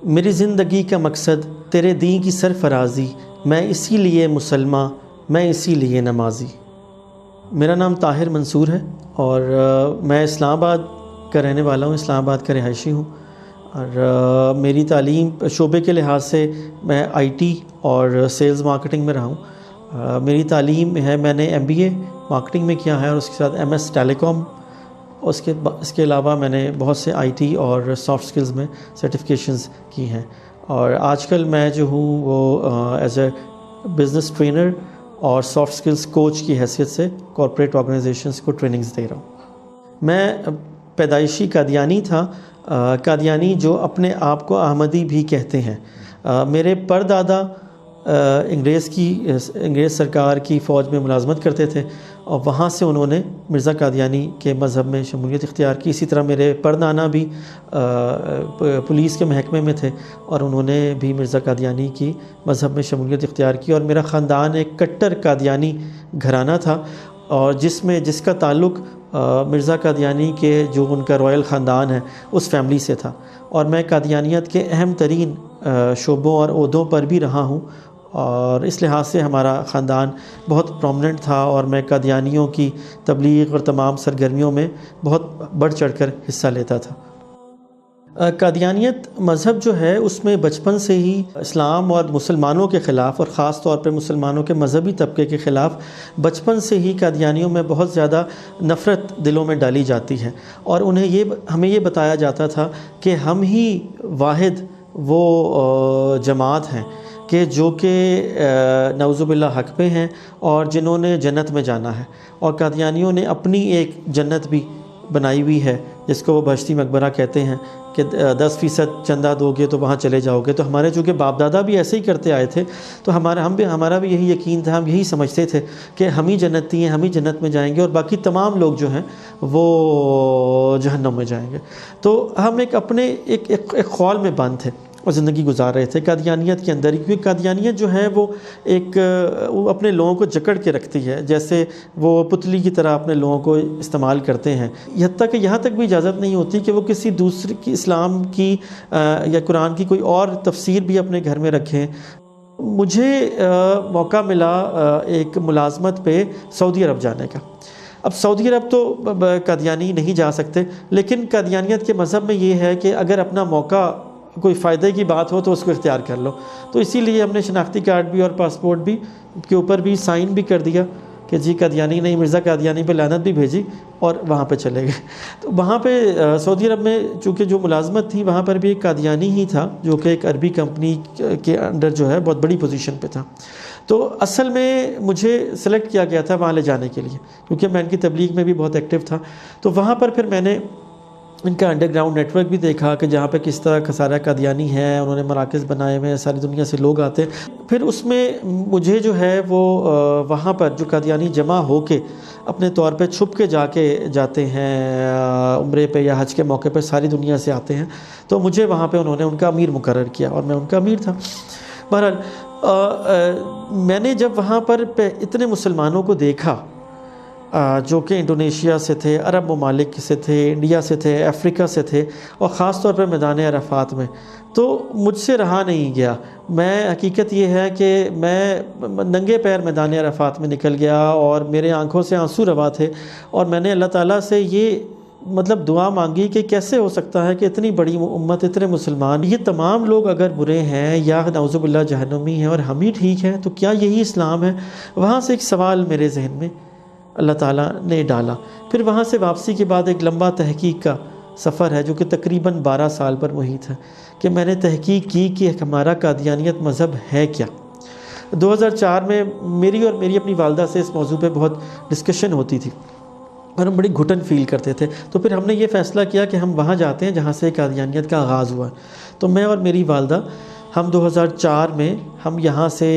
میری زندگی کا مقصد تیرے دین کی سرفرازی، میں اسی لیے مسلمان، میں اسی لیے نمازی۔ میرا نام طاہر منصور ہے اور میں اسلام آباد کا رہنے والا ہوں، اسلام آباد کا رہائشی ہوں۔ اور میری تعلیم شعبے کے لحاظ سے میں آئی ٹی اور سیلز مارکیٹنگ میں رہا ہوں۔ میری تعلیم ہے، میں نے MBA مارکیٹنگ میں کیا ہے اور اس کے ساتھ MS ٹیلی کام، اور اس کے علاوہ میں نے بہت سے IT اور سافٹ سکلز میں سرٹیفکیشنز کی ہیں۔ اور آج کل میں جو ہوں وہ ایز اے بزنس ٹرینر اور سافٹ سکلز کوچ کی حیثیت سے کارپوریٹ آرگنائزیشنز کو ٹریننگز دے رہا ہوں۔ میں پیدائشی قادیانی تھا، قادیانی جو اپنے آپ کو احمدی بھی کہتے ہیں۔ میرے پردادا انگریز سرکار کی فوج میں ملازمت کرتے تھے اور وہاں سے انہوں نے مرزا قادیانی کے مذہب میں شمولیت اختیار کی۔ اسی طرح میرے پردانا بھی پولیس کے محکمے میں تھے اور انہوں نے بھی مرزا قادیانی کی مذہب میں شمولیت اختیار کی۔ اور میرا خاندان ایک کٹر قادیانی گھرانہ تھا اور جس کا تعلق مرزا قادیانی کے جو ان کا رائل خاندان ہے اس فیملی سے تھا۔ اور میں قادیانیت کے اہم ترین شعبوں اور عہدوں پر بھی رہا ہوں، اور اس لحاظ سے ہمارا خاندان بہت پرومننٹ تھا اور میں قادیانیوں کی تبلیغ اور تمام سرگرمیوں میں بہت بڑھ چڑھ کر حصہ لیتا تھا۔ قادیانیت مذہب جو ہے اس میں بچپن سے ہی اسلام اور مسلمانوں کے خلاف، اور خاص طور پر مسلمانوں کے مذہبی طبقے کے خلاف بچپن سے ہی قادیانیوں میں بہت زیادہ نفرت دلوں میں ڈالی جاتی ہے، اور ہمیں یہ بتایا جاتا تھا کہ ہم ہی واحد وہ جماعت ہیں کہ جو کہ نعوذ باللہ حق پہ ہیں اور جنہوں نے جنت میں جانا ہے۔ اور قادیانیوں نے اپنی ایک جنت بھی بنائی ہوئی ہے جس کو وہ بہشتی مقبرہ کہتے ہیں کہ 10% چندہ دو گے تو وہاں چلے جاؤ گے۔ تو ہمارے چونکہ باپ دادا بھی ایسے ہی کرتے آئے تھے تو ہمارا بھی یہی یقین تھا، ہم یہی سمجھتے تھے کہ ہم ہی جنتی ہیں، ہم ہی جنت میں جائیں گے اور باقی تمام لوگ جو ہیں وہ جہنم میں جائیں گے۔ تو ہم ایک خول میں بند تھے اور زندگی گزار رہے تھے قادیانیت کے اندر ہی، کیونکہ قادیانیت جو ہے وہ وہ اپنے لوگوں کو جکڑ کے رکھتی ہے، جیسے وہ پتلی کی طرح اپنے لوگوں کو استعمال کرتے ہیں، حتیٰ کہ یہاں تک بھی اجازت نہیں ہوتی کہ وہ کسی دوسرے کی اسلام کی یا قرآن کی کوئی اور تفسیر بھی اپنے گھر میں رکھیں۔ مجھے موقع ملا ایک ملازمت پہ سعودی عرب جانے کا۔ اب سعودی عرب تو قادیانی نہیں جا سکتے، لیکن قادیانیت کے مذہب میں یہ ہے کہ اگر اپنا موقع کوئی فائدے کی بات ہو تو اس کو اختیار کر لو۔ تو اسی لیے ہم نے شناختی کارڈ بھی اور پاسپورٹ بھی کے اوپر بھی سائن بھی کر دیا کہ جی قادیانی نہیں، مرزا قادیانی پہ لعنت بھی بھیجی اور وہاں پہ چلے گئے۔ تو وہاں پہ سعودی عرب میں چونکہ جو ملازمت تھی وہاں پر بھی ایک قادیانی ہی تھا جو کہ ایک عربی کمپنی کے انڈر جو ہے بہت بڑی پوزیشن پہ تھا۔ تو اصل میں مجھے سلیکٹ کیا گیا تھا وہاں لے جانے کے لیے، کیونکہ میں ان کی تبلیغ میں بھی بہت ایکٹیو تھا۔ تو وہاں پر پھر میں نے ان کا انڈر گراؤنڈ نیٹ ورک بھی دیکھا کہ جہاں پہ کس طرح کا سارا قادیانی ہے، انہوں نے مراکز بنائے ہوئے ہیں، ساری دنیا سے لوگ آتے ہیں۔ پھر اس میں مجھے جو ہے وہ وہاں پر جو قادیانی جمع ہو کے اپنے طور پہ چھپ کے جاتے ہیں عمرے پہ یا حج کے موقع پہ، ساری دنیا سے آتے ہیں، تو مجھے وہاں پہ انہوں نے ان کا امیر مقرر کیا اور میں ان کا امیر تھا۔ بہرحال میں نے جب وہاں پر اتنے مسلمانوں کو دیکھا جو کہ انڈونیشیا سے تھے، عرب ممالک سے تھے، انڈیا سے تھے، افریقہ سے تھے، اور خاص طور پر میدان عرفات میں، تو مجھ سے رہا نہیں گیا۔ حقیقت یہ ہے کہ میں ننگے پیر میدان عرفات میں نکل گیا اور میرے آنکھوں سے آنسو روا تھے، اور میں نے اللہ تعالیٰ سے یہ دعا مانگی کہ کیسے ہو سکتا ہے کہ اتنی بڑی امت، اتنے مسلمان، یہ تمام لوگ اگر برے ہیں یا نعوذ باللہ جہنمی ہیں اور ہم ہی ٹھیک ہیں، تو کیا یہی اسلام ہے؟ وہاں سے ایک سوال میرے ذہن میں اللہ تعالیٰ نے ڈالا۔ پھر وہاں سے واپسی کے بعد ایک لمبا تحقیق کا سفر ہے جو کہ تقریباً 12 سال پر محیط ہے، کہ میں نے تحقیق کی کہ ہمارا قادیانیت مذہب ہے کیا۔ 2004 میں میری اور میری اپنی والدہ سے اس موضوع پہ بہت ڈسکشن ہوتی تھی اور ہم بڑی گھٹن فیل کرتے تھے۔ تو پھر ہم نے یہ فیصلہ کیا کہ ہم وہاں جاتے ہیں جہاں سے قادیانیت کا آغاز ہوا ہے۔ تو میں اور میری والدہ ہم 2004 میں ہم یہاں سے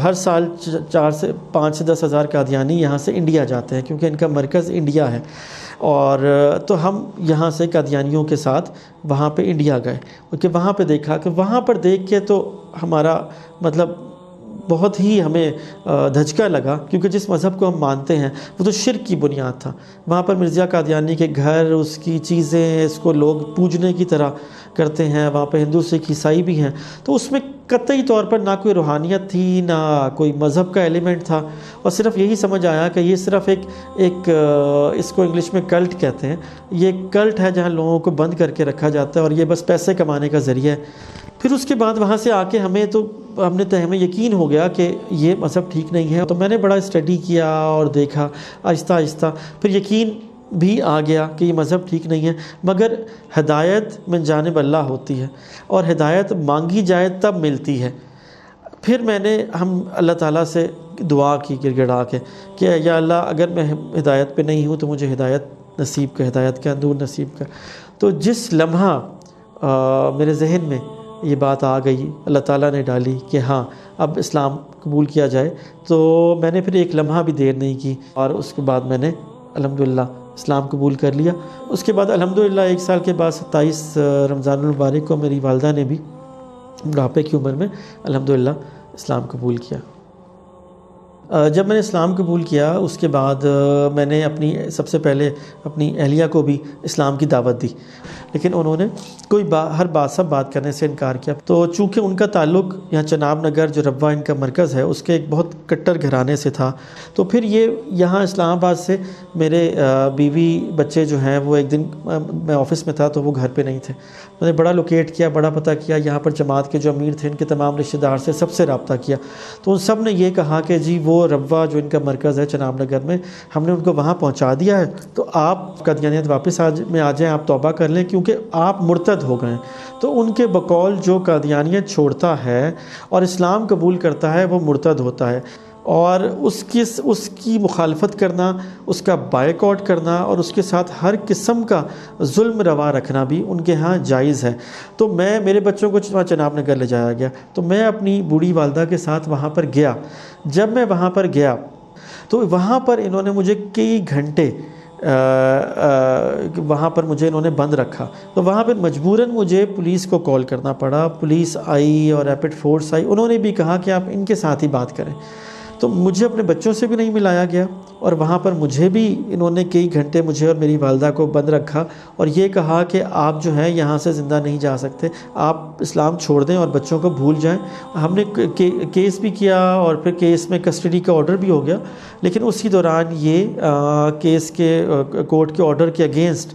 ہر سال 5 سے 10 ہزار قادیانی یہاں سے انڈیا جاتے ہیں، کیونکہ ان کا مرکز انڈیا ہے، اور تو ہم یہاں سے قادیانیوں کے ساتھ وہاں پہ انڈیا گئے، کیونکہ وہاں پہ دیکھا کہ وہاں پر دیکھ کے تو ہمارا بہت ہی ہمیں دھچکا لگا، کیونکہ جس مذہب کو ہم مانتے ہیں وہ تو شرک کی بنیاد تھا۔ وہاں پر مرزا قادیانی کے گھر، اس کی چیزیں، اس کو لوگ پوجنے کی طرح کرتے ہیں، وہاں پہ ہندو سکھ عیسائی بھی ہیں، تو اس میں قطعی طور پر نہ کوئی روحانیت تھی، نہ کوئی مذہب کا ایلیمنٹ تھا، اور صرف یہی سمجھ آیا کہ یہ صرف ایک اس کو انگلش میں کلٹ کہتے ہیں، یہ ایک کلٹ ہے جہاں لوگوں کو بند کر کے رکھا جاتا ہے اور یہ بس پیسے کمانے کا ذریعہ ہے۔ پھر اس کے بعد وہاں سے آ کے ہمیں یقین ہو گیا کہ یہ مذہب ٹھیک نہیں ہے، تو میں نے بڑا اسٹڈی کیا اور دیکھا آہستہ آہستہ، پھر یقین بھی آ گیا کہ یہ مذہب ٹھیک نہیں ہے، مگر ہدایت من جانب اللہ ہوتی ہے، اور ہدایت مانگی جائے تب ملتی ہے۔ پھر ہم اللہ تعالیٰ سے دعا کی گڑ گڑا کے کہ یا اللہ، اگر میں ہدایت پہ نہیں ہوں تو مجھے ہدایت نصیب کر، ہدایت کا نور نصیب کر۔ تو جس لمحہ میرے ذہن میں یہ بات آ گئی، اللہ تعالیٰ نے ڈالی کہ ہاں اب اسلام قبول کیا جائے، تو میں نے پھر ایک لمحہ بھی دیر نہیں کی، اور اس کے بعد میں نے الحمدللہ اسلام قبول کر لیا۔ اس کے بعد الحمدللہ 1 سال کے بعد 27 رمضان المبارک کو میری والدہ نے بھی بڑھاپے کی عمر میں الحمدللہ اسلام قبول کیا۔ جب میں نے اسلام قبول کیا، اس کے بعد میں نے سب سے پہلے اپنی اہلیہ کو بھی اسلام کی دعوت دی، لیکن انہوں نے ہر بات کرنے سے انکار کیا۔ تو چونکہ ان کا تعلق یہاں چناب نگر جو ربوہ ان کا مرکز ہے، اس کے ایک بہت کٹر گھرانے سے تھا، تو پھر یہ یہاں اسلام آباد سے میرے بیوی بچے جو ہیں، وہ ایک دن میں آفس میں تھا تو وہ گھر پہ نہیں تھے، میں نے بڑا لوکیٹ کیا، بڑا پتہ کیا، یہاں پر جماعت کے جو امیر تھے ان کے تمام رشتہ دار سے سب سے رابطہ کیا، تو ان سب نے یہ کہا کہ جی وہ ربوہ جو ان کا مرکز ہے چناب نگر میں، ہم نے ان کو وہاں پہنچا دیا ہے، تو آپ قادیانیت واپس آ جائیں، آپ توبہ کر لیں، کیونکہ آپ مرتد ہو گئے ہیں۔ تو ان کے بقول جو قادیانیت چھوڑتا ہے اور اسلام قبول کرتا ہے وہ مرتد ہوتا ہے، اور اس کی مخالفت کرنا، اس کا بائیکاٹ کرنا، اور اس کے ساتھ ہر قسم کا ظلم روا رکھنا بھی ان کے ہاں جائز ہے۔ تو میرے بچوں کو چناب نگر لے جایا گیا، تو میں اپنی بوڑھی والدہ کے ساتھ وہاں پر گیا۔ جب میں وہاں پر گیا تو وہاں پر انہوں نے مجھے کئی گھنٹے وہاں پر مجھے انہوں نے بند رکھا، تو وہاں پہ مجبوراً مجھے پولیس کو کال کرنا پڑا، پولیس آئی اور ریپڈ فورس آئی، انہوں نے بھی کہا کہ آپ ان کے ساتھ ہی بات کریں، تو مجھے اپنے بچوں سے بھی نہیں ملایا گیا، اور وہاں پر مجھے بھی انہوں نے کئی گھنٹے مجھے اور میری والدہ کو بند رکھا، اور یہ کہا کہ آپ جو ہیں یہاں سے زندہ نہیں جا سکتے، آپ اسلام چھوڑ دیں اور بچوں کو بھول جائیں۔ ہم نے کیس بھی کیا، اور پھر کیس میں کسٹڈی کا آرڈر بھی ہو گیا، لیکن اسی دوران یہ کیس کے کورٹ کے آرڈر کے اگینسٹ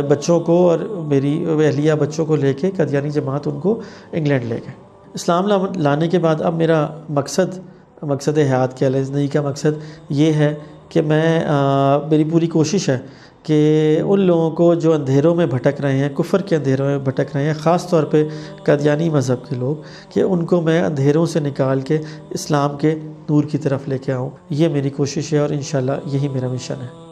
بچوں کو اور میری اہلیہ بچوں کو لے کے قادیانی جماعت ان کو انگلینڈ لے گئے۔ اسلام لانے کے بعد اب میرا مقصد حیات کہہ لیں، زندگی کا مقصد یہ ہے کہ میری پوری کوشش ہے کہ ان لوگوں کو جو اندھیروں میں بھٹک رہے ہیں، کفر کے اندھیروں میں بھٹک رہے ہیں، خاص طور پہ قادیانی مذہب کے لوگ، کہ ان کو میں اندھیروں سے نکال کے اسلام کے نور کی طرف لے کے آؤں۔ یہ میری کوشش ہے، اور انشاءاللہ یہی میرا مشن ہے۔